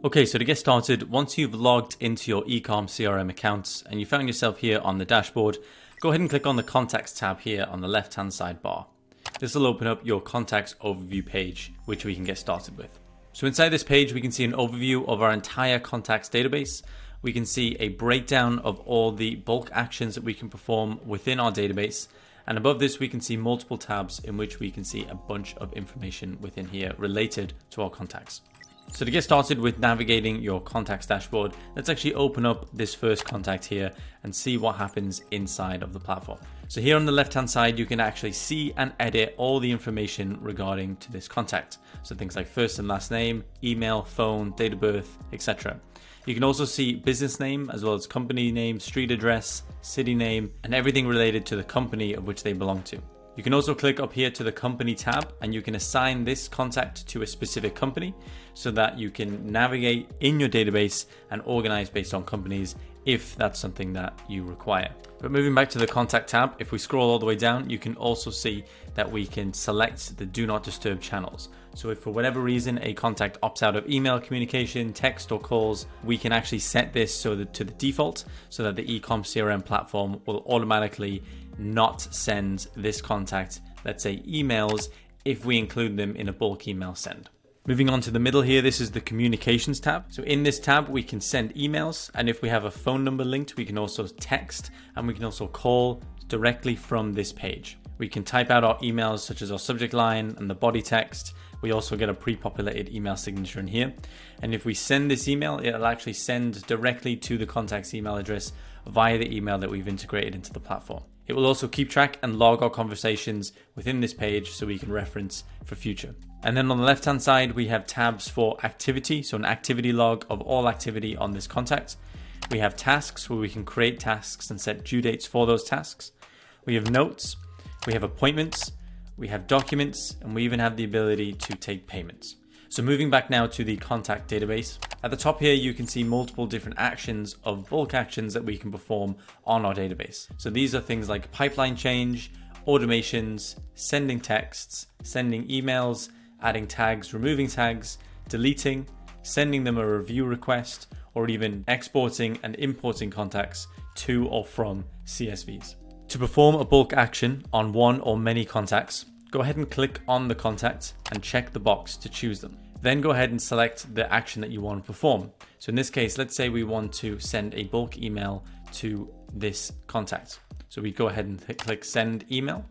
Okay, so to get started, once you've logged into your ecom CRM accounts and you found yourself here on the dashboard, go ahead and click on the Contacts tab here on the left-hand sidebar. This will open up your Contacts Overview page, which we can get started with. So inside this page, we can see an overview of our entire contacts database. We can see a breakdown of all the bulk actions that we can perform within our database. And above this, we can see multiple tabs in which we can see a bunch of information within here related to our contacts. So to get started with navigating your contacts dashboard, let's actually open up this first contact here and see what happens inside of the platform. So here on the left-hand side, you can actually see and edit all the information regarding to this contact. So things like first and last name, email, phone, date of birth, etc. You can also see business name as well as company name, street address, city name, and everything related to the company of which they belong to. You can also click up here to the company tab and you can assign this contact to a specific company so that you can navigate in your database and organize based on companies if that's something that you require. But moving back to the contact tab, if we scroll all the way down, you can also see that we can select the do not disturb channels. So if for whatever reason a contact opts out of email communication, text or calls, we can actually set this so that to the default so that the ecom CRM platform will automatically not send this contact, let's say emails, if we include them in a bulk email send. Moving on to the middle here, this is the communications tab. So in this tab, we can send emails, and if we have a phone number linked, we can also text and we can also call directly from this page. We can type out our emails such as our subject line and the body text. We also get a pre-populated email signature in here. And if we send this email, it'll actually send directly to the contact's email address via the email that we've integrated into the platform. It will also keep track and log our conversations within this page so we can reference for future. And then on the left-hand side, we have tabs for activity. So an activity log of all activity on this contact. We have tasks where we can create tasks and set due dates for those tasks. We have notes, we have appointments, we have documents, and we even have the ability to take payments. So moving back now to the contact database, at the top here, you can see multiple different actions of bulk actions that we can perform on our database. So these are things like pipeline change, automations, sending texts, sending emails, adding tags, removing tags, deleting, sending them a review request, or even exporting and importing contacts to or from CSVs. To perform a bulk action on one or many contacts, go ahead and click on the contact and check the box to choose them. Then go ahead and select the action that you want to perform. So in this case, let's say we want to send a bulk email to this contact. So we go ahead and click send email.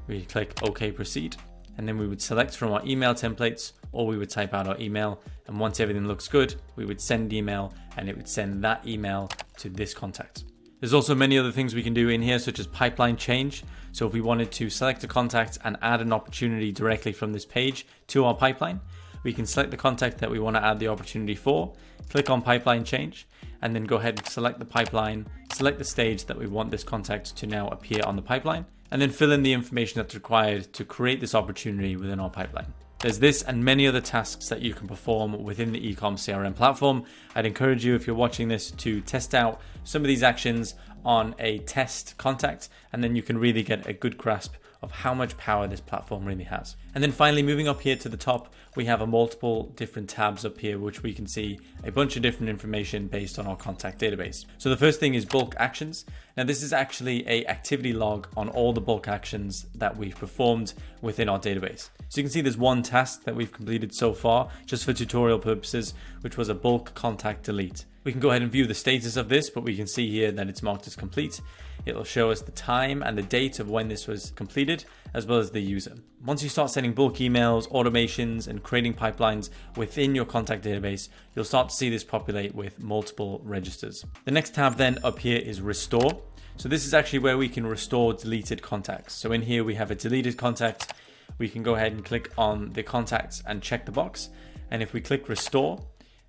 We click OK, proceed. And then we would select from our email templates, or we would type out our email. And once everything looks good, we would send email and it would send that email to this contact. There's also many other things we can do in here, such as pipeline change. So if we wanted to select a contact and add an opportunity directly from this page to our pipeline, we can select the contact that we want to add the opportunity for, click on pipeline change, and then go ahead and select the pipeline, select the stage that we want this contact to now appear on the pipeline, and then fill in the information that's required to create this opportunity within our pipeline. There's this and many other tasks that you can perform within the ecom CRM platform. I'd encourage you, if you're watching this, to test out some of these actions on a test contact, and then you can really get a good grasp of how much power this platform really has. And then finally, moving up here to the top, we have a multiple different tabs up here, which we can see a bunch of different information based on our contact database. So the first thing is bulk actions. Now this is actually a activity log on all the bulk actions that we've performed within our database. So you can see there's one task that we've completed so far, just for tutorial purposes, which was a bulk contact delete. We can go ahead and view the status of this, but we can see here that it's marked as complete. It'll show us the time and the date of when this was completed, as well as the user. Once you start sending bulk emails, automations, and creating pipelines within your contact database, you'll start to see this populate with multiple registers. The next tab then up here is restore. So this is actually where we can restore deleted contacts. So in here we have a deleted contact. We can go ahead and click on the contacts and check the box. And if we click restore,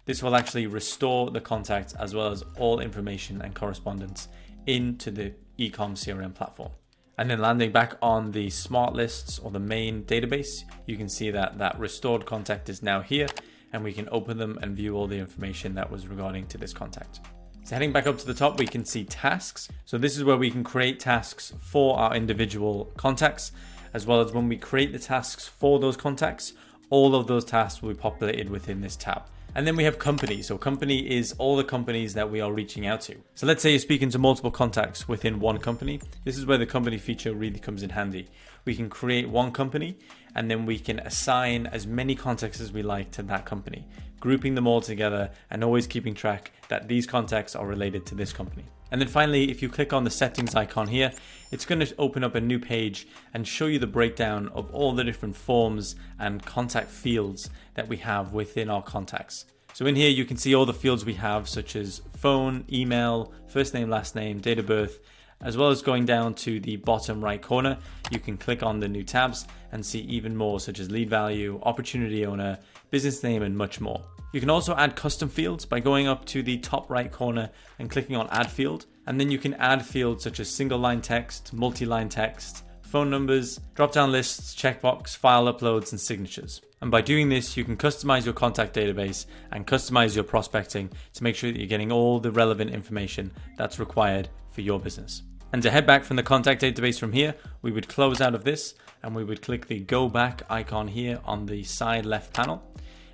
this will actually restore the contact as well as all information and correspondence into the ecom CRM platform. And then landing back on the smart lists or the main database, you can see that that restored contact is now here, and we can open them and view all the information that was regarding to this contact. So heading back up to the top, we can see tasks. So this is where we can create tasks for our individual contacts, as well as when we create the tasks for those contacts, all of those tasks will be populated within this tab. And then we have company. So company is all the companies that we are reaching out to. So let's say you're speaking to multiple contacts within one company. This is where the company feature really comes in handy. We can create one company and then we can assign as many contacts as we like to that company, grouping them all together and always keeping track that these contacts are related to this company. And then finally, if you click on the settings icon here, it's going to open up a new page and show you the breakdown of all the different forms and contact fields that we have within our contacts. So in here, you can see all the fields we have, such as phone, email, first name, last name, date of birth, as well as going down to the bottom right corner. You can click on the new tabs and see even more, such as lead value, opportunity owner, business name, and much more. You can also add custom fields by going up to the top right corner and clicking on add field. And then you can add fields such as single line text, multi-line text, phone numbers, drop-down lists, checkbox, file uploads, and signatures. And by doing this, you can customize your contact database and customize your prospecting to make sure that you're getting all the relevant information that's required for your business. And to head back from the contact database from here, we would close out of this and we would click the go back icon here on the side left panel.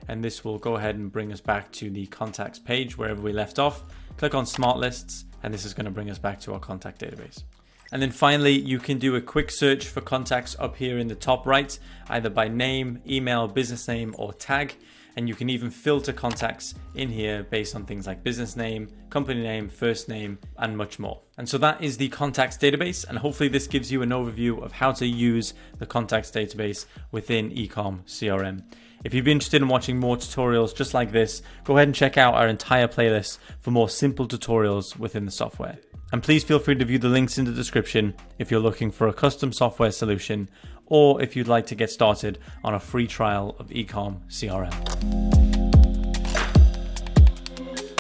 And this will go ahead and bring us back to the contacts page wherever we left off. Click on smart lists and this is going to bring us back to our contact database. And then finally, you can do a quick search for contacts up here in the top right, either by name, email, business name, or tag. And you can even filter contacts in here based on things like business name, company name, first name, and much more. And so that is the contacts database. And hopefully this gives you an overview of how to use the contacts database within ecom CRM. If you'd be interested in watching more tutorials just like this, go ahead and check out our entire playlist for more simple tutorials within the software. And please feel free to view the links in the description if you're looking for a custom software solution or if you'd like to get started on a free trial of ecom CRM.